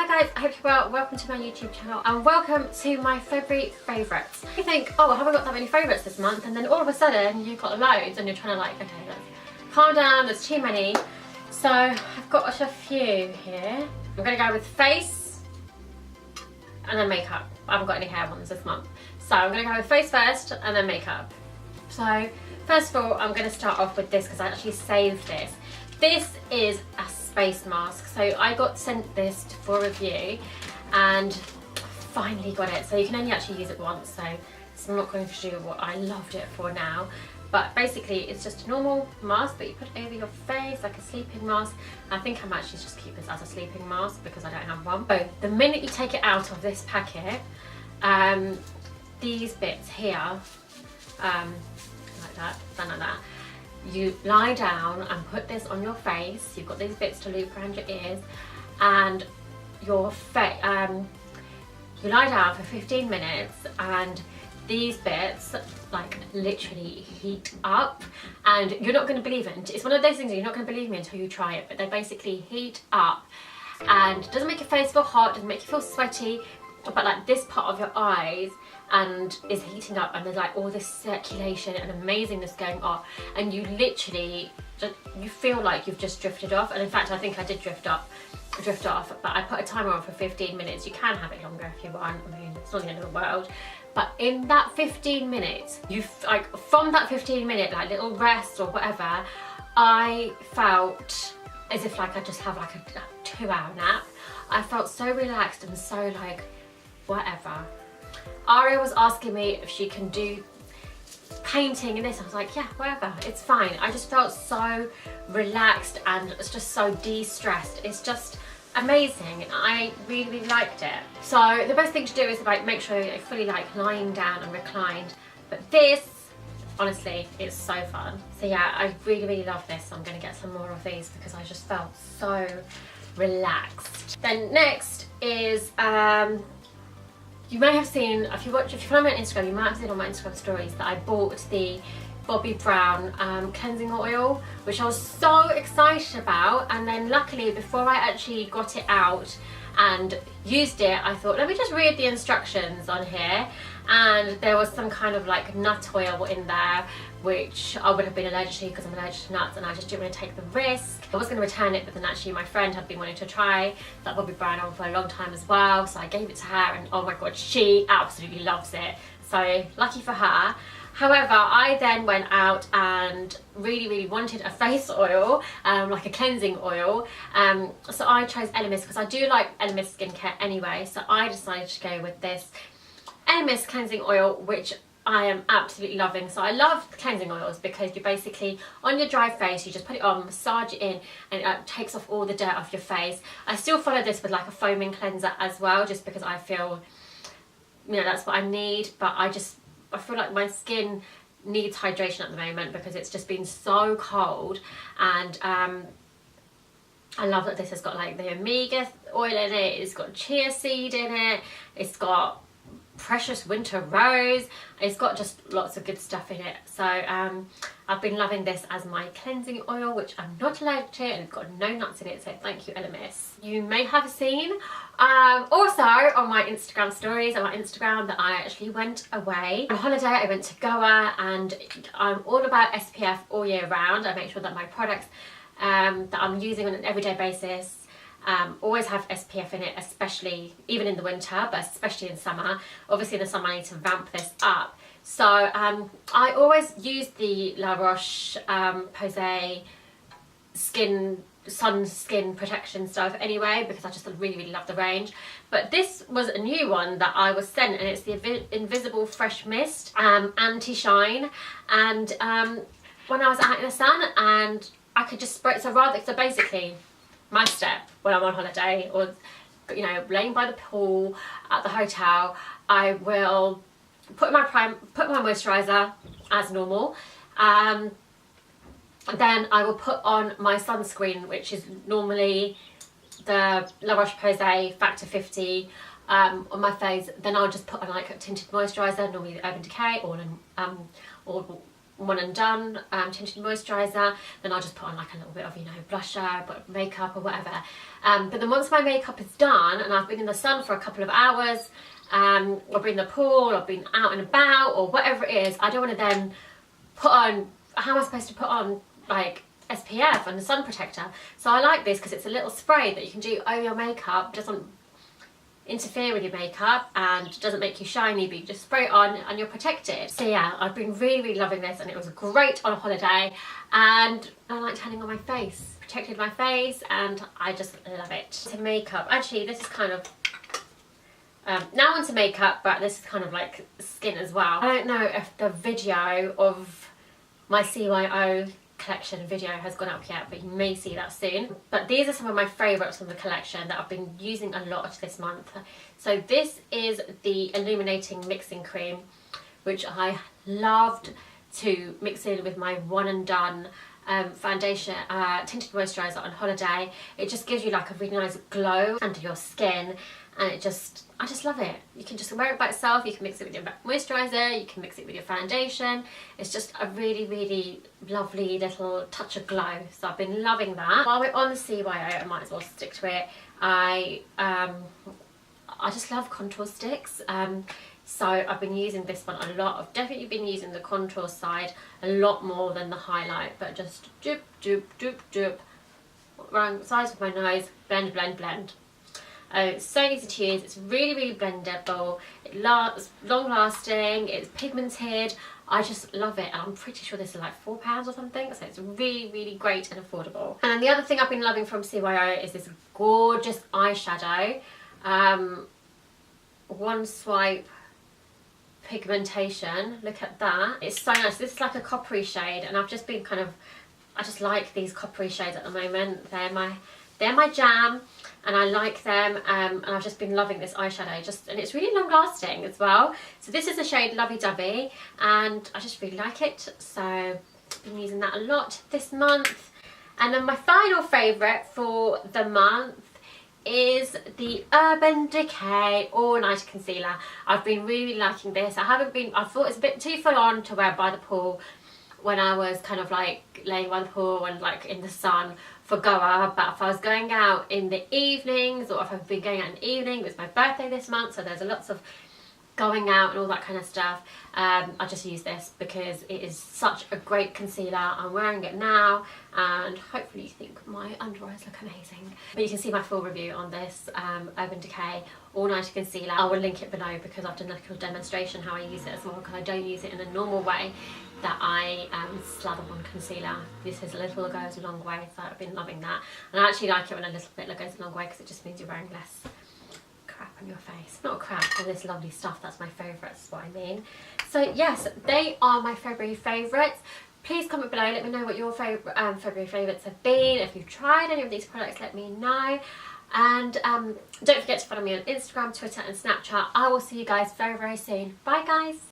Hi guys, I hope you're well. Welcome to my YouTube channel and welcome to my February favourites. You think, oh, I haven't got that many favourites this month, and then all of a sudden you've got loads and you're trying to like, okay, let's calm down, there's too many. So I've got a few here. I'm going to go with face and then makeup. I haven't got any hair ones this month. So I'm going to go with face first and then makeup. So first of all, I'm going to start off with this because I actually saved this. This is a face mask. So I got sent this for review and finally got it. So you can only actually use it once, so I'm not going to do what I loved it for now. But basically it's just a normal mask that you put over your face, like a sleeping mask. I think I might actually just keep this as a sleeping mask because I don't have one. So the minute you take it out of this packet, these bits here, like that, done like that, you lie down and put this on your face. You've got these bits to loop around your ears and your face. You lie down for 15 minutes and these bits like literally heat up, and you're not going to believe it. It's one of those things that you're not going to believe me until you try it, but they basically heat up and it doesn't make your face feel hot, doesn't make you feel sweaty, but like this part of your eyes and is heating up, and there's like all this circulation and amazingness going on, and you literally just, you feel like you've just drifted off. And in fact I think I did drift off, but I put a timer on for 15 minutes. You can have it longer if you want, I mean it's not the end of the world. But in that 15 minutes, you like from that 15 minute like little rest or whatever, I felt as if like I just have like a 2-hour nap. I felt so relaxed and so like whatever. Aria was asking me if she can do painting and this. I was like, yeah, whatever, it's fine. I just felt so relaxed and it's just so de-stressed. It's just amazing. I really liked it. So the best thing to do is like make sure you're fully like lying down and reclined. But this, honestly, it's so fun. So yeah, I really love this. So I'm going to get some more of these because I just felt so relaxed. Then next is you may have seen, if you follow me on Instagram, you might have seen on my Instagram stories that I bought the Bobbi Brown cleansing oil, which I was so excited about. And then luckily before I actually got it out and used it, I thought, let me just read the instructions on here. And there was some kind of like nut oil in there, which I would have been allergic to because I'm allergic to nuts, and I just didn't want to take the risk. I was going to return it, but then actually my friend had been wanting to try that Bobbi Brown on for a long time as well, so I gave it to her, and oh my god, she absolutely loves it. So lucky for her. However, I then went out and really wanted a face oil, like a cleansing oil. So I chose Elemis because I do like Elemis skincare anyway. So I decided to go with this Elemis cleansing oil, which I am absolutely loving. So I love cleansing oils because you basically, on your dry face, you just put it on, massage it in, and it takes off all the dirt off your face. I still follow this with like a foaming cleanser as well, just because I feel, you know, that's what I need. But I feel like my skin needs hydration at the moment because it's just been so cold. And I love that this has got like the omega oil in it, it's got chia seed in it, it's got precious winter rose, it's got just lots of good stuff in it. So I've been loving this as my cleansing oil, which I'm not allergic to, and it's got no nuts in it, so thank you Elemis. You may have seen also on my Instagram stories, on my Instagram, that I actually went away on holiday. I went to Goa, and I'm all about SPF all year round. I make sure that my products that I'm using on an everyday basis always have SPF in it, especially even in the winter, but especially in summer. Obviously in the summer I need to vamp this up. So I always use the La Roche-Posay sun skin protection stuff anyway, because I just really love the range. But this was a new one that I was sent, and it's the Invisible Fresh Mist anti-shine. And when I was out in the sun, and I could just spray, so basically my step when I'm on holiday, or you know, laying by the pool at the hotel, I will put my moisturiser as normal. Then I will put on my sunscreen, which is normally the La Roche-Posay Factor 50 on my face. Then I'll just put on like a tinted moisturiser, normally the Urban Decay, or One and Done tinted moisturiser, then I'll just put on like a little bit of, you know, blusher, but makeup or whatever. But then once my makeup is done and I've been in the sun for a couple of hours, or been in the pool, or been out and about, or whatever it is, I don't want to then put on, how am I supposed to put on like SPF and the sun protector? So I like this because it's a little spray that you can do over your makeup, doesn't interfere with your makeup and doesn't make you shiny, but you just spray it on and you're protected. So yeah, I've been really loving this, and it was great on a holiday, and I like tanning on my face, protected my face, and I just love it. To makeup, actually this is kind of now onto makeup, but this is kind of like skin as well. I don't know if the video of my CYO collection video has gone up yet, but you may see that soon. But these are some of my favourites from the collection that I've been using a lot this month. So this is the Illuminating Mixing Cream, which I loved to mix in with my One and Done foundation, tinted moisturiser on holiday. It just gives you like a really nice glow under your skin, and I just love it. You can just wear it by itself, you can mix it with your moisturiser, you can mix it with your foundation. It's just a really, really lovely little touch of glow. So I've been loving that. While we're on the CYO, I might as well stick to it. I just love contour sticks. So I've been using this one a lot. I've definitely been using the contour side a lot more than the highlight, but just doop, doop, doop, doop, around the sides of my nose, blend, blend, blend. It's so easy to use, it's really, really blendable, it lasts, long lasting, it's pigmented. I just love it, and I'm pretty sure this is like £4 or something, so it's really, really great and affordable. And then the other thing I've been loving from CYO is this gorgeous eyeshadow. One swipe pigmentation, look at that, it's so nice. This is like a coppery shade, and I've just been kind of, I just like these coppery shades at the moment. They're my jam, and I like them, and I've just been loving this eyeshadow, and it's really long lasting as well. So this is the shade Lovey Dovey, and I just really like it, so I've been using that a lot this month. And then my final favourite for the month is the Urban Decay All Nighter Concealer. I've been really liking this. I thought it's a bit too full on to wear by the pool when I was kind of like laying by the pool and like in the sun for Goa, but if I was going out in the evenings, or if I've been going out in the evening, it was my birthday this month, so there's lots of going out and all that kind of stuff, I just use this because it is such a great concealer. I'm wearing it now, and hopefully you think my under eyes look amazing. But you can see my full review on this Urban Decay All Nighter Concealer. I will link it below because I've done a little demonstration how I use it as well, because I don't use it in a normal way that I slather on concealer. This is a little goes a long way, so I've been loving that. And I actually like it when a little bit goes a long way, because it just means you're wearing less crap on your face. Not crap, all this lovely stuff. That's my favourites, is what I mean. So yes, they are my February favourites. Please comment below, let me know what your February favourites have been. If you've tried any of these products, let me know. And don't forget to follow me on Instagram, Twitter and Snapchat. I will see you guys very, very soon. Bye guys.